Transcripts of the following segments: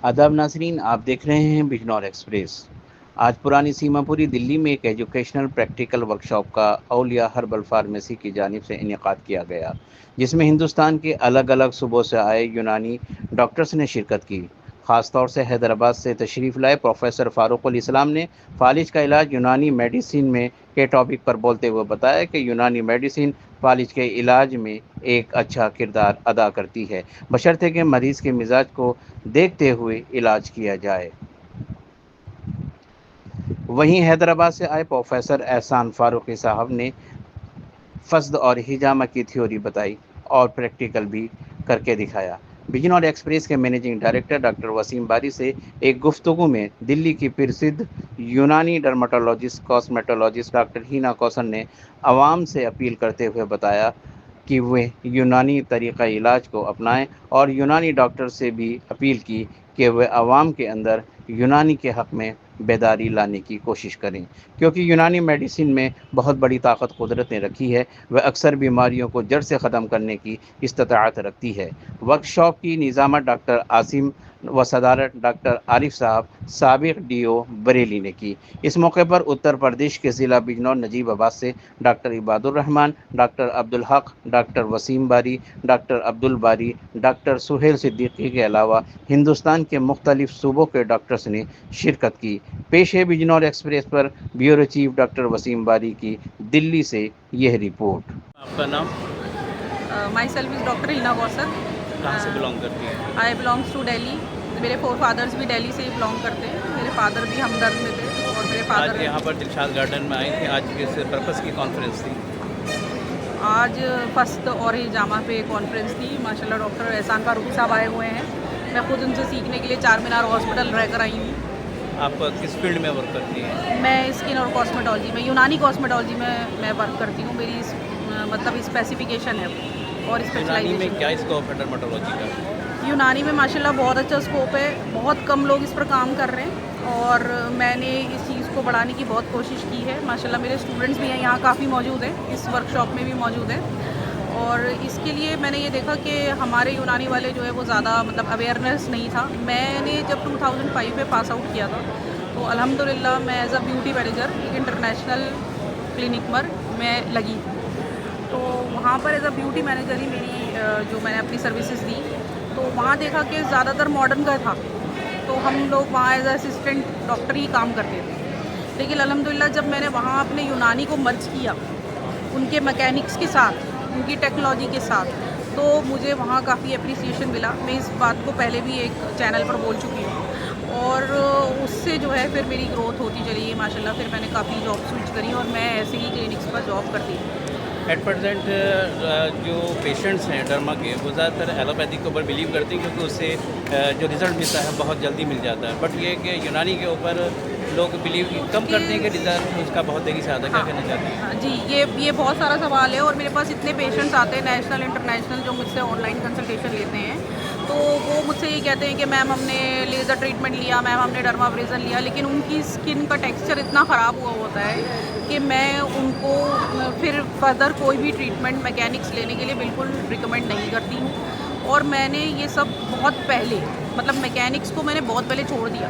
आदाब नाजरीन, आप देख रहे हैं बिजनौर एक्सप्रेस। आज पुरानी सीमापुरी दिल्ली में एक एजुकेशनल प्रैक्टिकल वर्कशॉप का औलिया हर्बल फार्मेसी की जानिब से इनेकाद किया गया, जिसमें हिंदुस्तान के अलग अलग सूबों से आए यूनानी डॉक्टर्स ने शिरकत की। ख़ास तौर से हैदराबाद से तशरीफ़ लाए प्रोफेसर फ़ारूक़ुल इस्लाम ने फालिज का इलाज यूनानी मेडिसिन में के टॉपिक पर बोलते हुए बताया कि यूनानी मेडिसिन फालिज के इलाज में एक अच्छा किरदार अदा करती है, बशर्ते कि मरीज़ के मिजाज को देखते हुए इलाज किया जाए। वहीं हैदराबाद से आए प्रोफेसर एहसान फारूकी साहब ने फ़स्द और हिजामा की थ्योरी बताई और प्रैक्टिकल भी करके दिखाया। बिजनौर एक्सप्रेस के मैनेजिंग डायरेक्टर डॉक्टर वसीम बारी से एक गुफ्तगू में दिल्ली की प्रसिद्ध यूनानी डर्माटोलॉजिस्ट कॉस्मेटोलॉजिस्ट डॉक्टर हिना कौसन ने आवाम से अपील करते हुए बताया कि वे यूनानी तरीक़ा इलाज को अपनाएं और यूनानी डॉक्टर से भी अपील की कि वे आवाम के अंदर यूनानी के हक़ में बेदारी लाने की कोशिश करें, क्योंकि यूनानी मेडिसिन में बहुत बड़ी ताकत कुदरत ने रखी है। वह अक्सर बीमारियों को जड़ से ख़त्म करने की इस्तिताअत रखती है। वर्कशॉप की निज़ामत डॉक्टर आसिम व सदारत डॉक्टर आरिफ साहब साबिक़ DO बरेली ने की। इस मौके पर उत्तर प्रदेश के ज़िला बिजनौर नजीबाबाद से doctor Ibadur Rahman, doctor Abdul Haq, doctor Wasim बारी, डॉक्टर अब्दुल बारी, डॉक्टर सुहेल सिद्दीकी के अलावा हिंदुस्तान के मुख्तलिफ सूबों के डॉक्टर्स ने शिरकत की। पेश है बिजनौर एक्सप्रेस पर ब्यूरो चीफ डॉक्टर वसीम बारी की दिल्ली से यह रिपोर्ट। आपका नाम? My self is doctor Hina Kausar. कहाँ से बिलोंग करती हैं? आई बिलोंग्स टू दिल्ली। मेरे फोर फादर्स भी दिल्ली से ही बिलोंग करते हैं। मेरे फादर भी हमदर्द में थे और मेरे आज फादर यहाँ पर दिलशाद गार्डन में आई थी, आज किस पर्पज़ की कॉन्फ्रेंस थी? आज फ़स्द और हिजामा पे कॉन्फ्रेंस थी। माशाल्लाह डॉक्टर एहसान फारूकी साहब आए हुए हैं। मैं खुद उनसे सीखने के लिए चार मीनार हॉस्पिटल रहकर आई हूँ। आप किस फील्ड में वर्क करती हैं? मैं स्किन और कॉस्मेटोलॉजी में, यूनानी कॉस्मेटोलॉजी में मैं वर्क करती हूँ। मेरी मतलब स्पेसिफिकेशन है और यूनानी स्पेशलाइजेशन। में क्या स्कोप है डर्माटोलॉजी का? यूनानी में माशाल्लाह बहुत अच्छा स्कोप है। बहुत कम लोग इस पर काम कर रहे हैं और मैंने इस चीज़ को बढ़ाने की बहुत कोशिश की है। माशाल्लाह मेरे स्टूडेंट्स भी हैं यहाँ, काफ़ी मौजूद हैं, इस वर्कशॉप में भी मौजूद हैं। और इसके लिए मैंने ये देखा कि हमारे यूनानी वाले जो है वो ज़्यादा मतलब अवेयरनेस नहीं था। मैंने जब 2005 में पास आउट किया था तो अल्हम्दुलिल्लाह मैं एज़ अ ब्यूटी मैनेजर एक इंटरनेशनल क्लिनिक पर मैं लगी। तो वहाँ पर एज़ अ ब्यूटी मैनेजर ही मेरी जो मैंने अपनी सर्विसेज दी, तो वहाँ देखा कि ज़्यादातर मॉडर्न का था, तो हम लोग वहाँ एज़ असिस्टेंट डॉक्टर ही काम करते थे। लेकिन अल्हम्दुलिल्लाह जब मैंने वहाँ अपने यूनानी को मर्ज किया उनके मैकेनिक्स के साथ, उनकी टेक्नोलॉजी के साथ, तो मुझे वहाँ काफ़ी एप्रिसिएशन मिला। मैं इस बात को पहले भी एक चैनल पर बोल चुकी हूँ और उससे जो है फिर मेरी ग्रोथ होती चली गई माशाल्लाह। फिर मैंने काफ़ी जॉब स्विच करी और मैं ऐसे ही क्लिनिक्स पर जॉब करती हूँ। एट प्रेजेंट जो पेशेंट्स हैं डर्मा के, वो ज़्यादातर एलोपैथी के ऊपर बिलीव करते हैं क्योंकि उससे जो रिज़ल्ट मिलता है बहुत जल्दी मिल जाता है। बट ये कि यूनानी के ऊपर लोग बिलीव कम करते हैं कि रिज़ल्ट उसका बहुत तेज़ी से आता है। क्या कहना चाहते हैं? हाँ जी, ये बहुत सारा सवाल है और मेरे पास इतने पेशेंट्स आते हैं नेशनल इंटरनेशनल जो मुझसे ऑनलाइन कंसल्टेशन लेते हैं, तो वो मुझसे ये कहते हैं कि मैम हमने लेज़र ट्रीटमेंट लिया, मैम हमने डर्माब्रेजन लिया, लेकिन उनकी स्किन का टेक्सचर इतना ख़राब हुआ होता है कि मैं उनको फिर फर्दर कोई भी ट्रीटमेंट मैकेनिक्स लेने के लिए बिल्कुल रिकमेंड नहीं करती हूँ। और मैंने ये सब बहुत पहले मतलब मैकेनिक्स को मैंने बहुत पहले छोड़ दिया।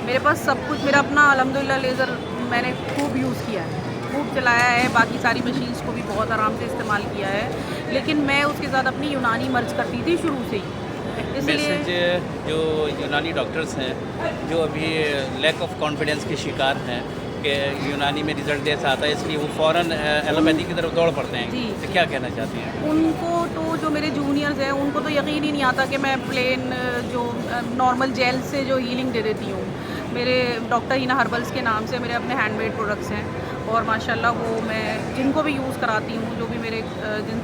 मेरे पास सब कुछ मेरा अपना अल्हम्दुलिल्लाह लेज़र मैंने खूब यूज़ किया है, खूब चलाया है, बाकी सारी मशीन्स को भी बहुत आराम से इस्तेमाल किया है, लेकिन मैं उसके साथ अपनी यूनानी मर्ज करती थी शुरू से ही। इसलिए मैसेज जो यूनानी डॉक्टर्स हैं जो अभी लैक ऑफ कॉन्फिडेंस के शिकार हैं कि यूनानी में रिज़ल्ट जैसा आता है इसलिए वो फ़ौरन एलोपैथी की तरफ दौड़ पड़ते हैं, जी। तो क्या कहना चाहती हैं? उनको तो जो मेरे जूनियर्स हैं उनको तो यकीन ही नहीं आता कि मैं प्लेन जो नॉर्मल जेल से जो हीलिंग दे देती हूँ। मेरे डॉक्टर हिना हर्बल्स के नाम से मेरे अपने हैंडमेड प्रोडक्ट्स हैं और माशाल्लाह वो मैं जिनको भी यूज़ कराती हूँ, जो भी मेरे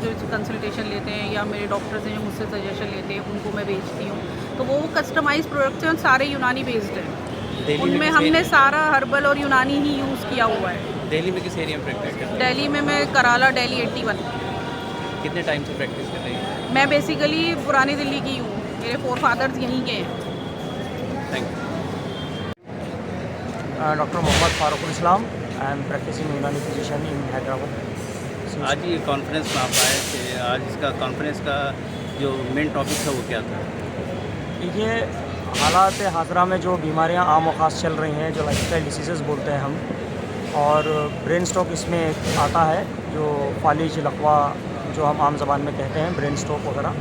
जो कंसल्टेशन लेते हैं या मेरे डॉक्टर्स हैं जो मुझसे सजेशन लेते हैं, उनको मैं बेचती हूँ। तो वो कस्टमाइज़ प्रोडक्ट्स हैं और सारे यूनानी बेस्ड हैं। उनमें हमने सारा हर्बल और यूनानी ही यूज़ किया हुआ है। दिल्ली में किस एरिया में प्रैक्टिस करते हैं? दिल्ली में मैं कराला दिल्ली 81। कितने टाइम से प्रैक्टिस कर रही हैं? मैं बेसिकली पुरानी दिल्ली की हूँ, मेरे फोर फादर्स यहीं के हैं। Thank you. Doctor Mohammad Farooqul Islam, I am practicing Unani physician in Hyderabad. आज ये कॉन्फ्रेंस में आप आए थे, आज इसका कॉन्फ्रेंस का जो मेन टॉपिक था वो क्या था? ये हालात हाज़रा में जो बीमारियां आम और ख़ास चल रही हैं, जो लाइफस्टाइल डिसीज़ेज़ बोलते हैं हम, और ब्रेन स्ट्रोक इसमें आता है, जो फालिज लकवा जो हम आम ज़बान में कहते हैं, ब्रेन स्ट्रोक वगैरह,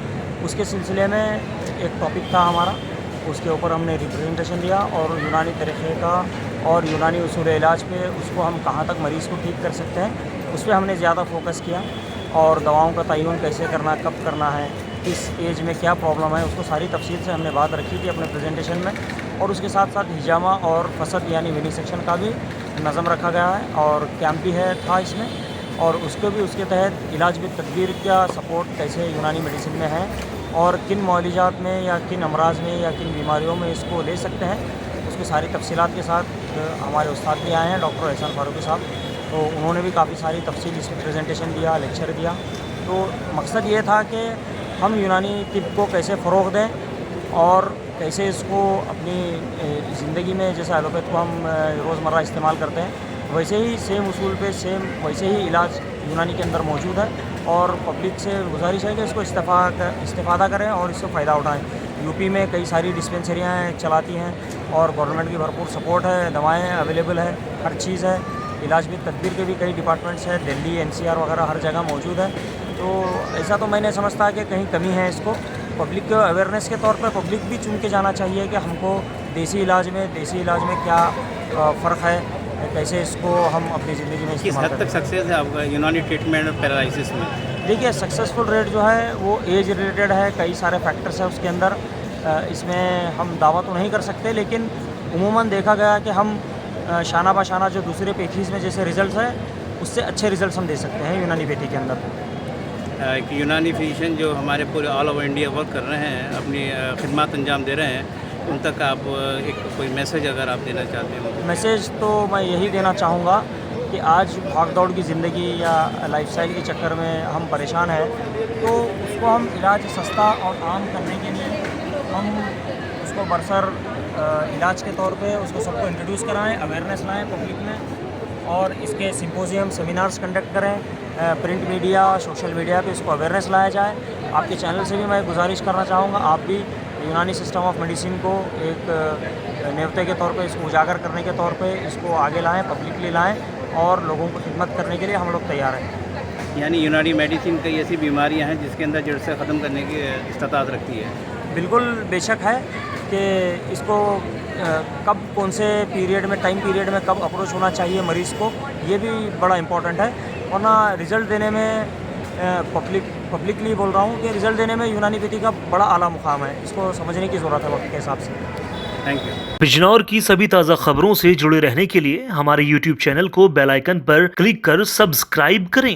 उसके सिलसिले में एक टॉपिक था हमारा, उसके ऊपर हमने रिप्रेजेंटेशन दिया और यूनानी तरीक़े का और यूनानी उसूल इलाज पे उसको हम कहाँ तक मरीज़ को ठीक कर सकते हैं, उस पर हमने ज़्यादा फोकस किया। और दवाओं का तयन कैसे करना, कब करना है, किस एज में क्या प्रॉब्लम है, उसको सारी तफसील से हमने बात रखी थी अपने प्रेजेंटेशन में। और उसके साथ साथ हिजामा और फसद यानी विनिसेक्शन का भी नज़म रखा गया है और कैंप भी था इसमें, और उसको भी उसके तहत इलाज भी तदबीर का सपोर्ट कैसे यूनानी मेडिसिन में है और किन मौलिजात में या किन अमराज में या किन बीमारियों में इसको ले सकते हैं, उसकी सारी तफसीलात के साथ हमारे उस्ताद भी आए हैं, डॉक्टर एहसान फारूकी साहब, तो उन्होंने भी काफ़ी सारी तफसील इसमें प्रेजेंटेशन दिया, लेक्चर दिया। तो मकसद ये था कि हम यूनानी तिब को कैसे फ़रोग़ दें और कैसे इसको अपनी ज़िंदगी में, जैसे एलोपैथ को हम रोज़मर्रा इस्तेमाल करते हैं, वैसे ही सेम उसूल पे सेम वैसे ही इलाज यूनानी के अंदर मौजूद है। और पब्लिक से गुजारिश है कि इसको इस्तेफ़ादा करें और इससे फ़ायदा उठाएँ। यूपी में कई सारी डिस्पेंसरियाँ चलाती हैं और गवर्नमेंट की भरपूर सपोर्ट है, दवाएँ अवेलेबल है, हर चीज़ है, इलाज भी तदबीर के भी कई डिपार्टमेंट्स हैं, दिल्ली NCR वगैरह हर जगह मौजूद है। तो ऐसा तो मैंने समझता है कि कहीं कमी है इसको पब्लिक के अवेयरनेस के तौर पर पब्लिक भी चुन के जाना चाहिए कि हमको देसी इलाज में क्या फ़र्क है, कैसे इसको हम अपनी ज़िंदगी में किस इस्तेमाल हद तक करें। सक्सेस है आपका यूनानी ट्रीटमेंट और पैरालिसिस में? देखिए, सक्सेसफुल रेट जो है वो एज रिलेटेड है, कई सारे फैक्टर्स हैं उसके अंदर, इसमें हम दावा तो नहीं कर सकते, लेकिन उमूमन देखा गया कि हम शाना बाशाना जो दूसरे पैथीज़ में जैसे रिज़ल्ट है, उससे अच्छे रिज़ल्ट हम दे सकते हैं यूनानी पैथी के अंदर। एक यूनानी फिजिशियन जो हमारे पूरे ऑल ओवर इंडिया वर्क कर रहे हैं, अपनी खिदमत अंजाम दे रहे हैं, उन तक आप एक कोई मैसेज अगर आप देना चाहते हो? मैसेज तो मैं यही देना चाहूँगा कि आज भाग दौड़ की ज़िंदगी या लाइफस्टाइल के चक्कर में हम परेशान हैं, तो उसको हम इलाज सस्ता और आम करने के लिए हम उसको बरसर इलाज के तौर पे उसको सबको इंट्रोड्यूस कराएं, अवेयरनेस लाएं पब्लिक में, और इसके सिम्पोजियम सेमिनार्स कंडक्ट करें, प्रिंट मीडिया, सोशल मीडिया पे इसको अवेयरनेस लाया जाए। आपके चैनल से भी मैं गुजारिश करना चाहूँगा, आप भी यूनानी सिस्टम ऑफ मेडिसिन को एक न्योते के तौर पे, इसको उजागर करने के तौर पे इसको आगे लाएं, पब्लिकली लाएं, और लोगों को खिदमत करने के लिए हम लोग तैयार हैं। यानी यूनानी मेडिसिन कई ऐसी बीमारियां हैं जिसके अंदर जड़ से ख़त्म करने की इस्तात रखती है। बिल्कुल बेशक है कि इसको कब कौन से पीरियड में, टाइम पीरियड में कब अप्रोच होना चाहिए मरीज़ को, ये भी बड़ा इम्पोर्टेंट है। वरना रिज़ल्ट देने में पब्लिकली बोल रहा हूँ कि रिज़ल्ट देने में यूनानी पैथी का बड़ा आला मुकाम है, इसको समझने की ज़रूरत है वक्त के हिसाब से। Thank you. बिजनौर की सभी ताज़ा खबरों से जुड़े रहने के लिए हमारे YouTube चैनल को बेल आइकन पर क्लिक कर सब्सक्राइब करें।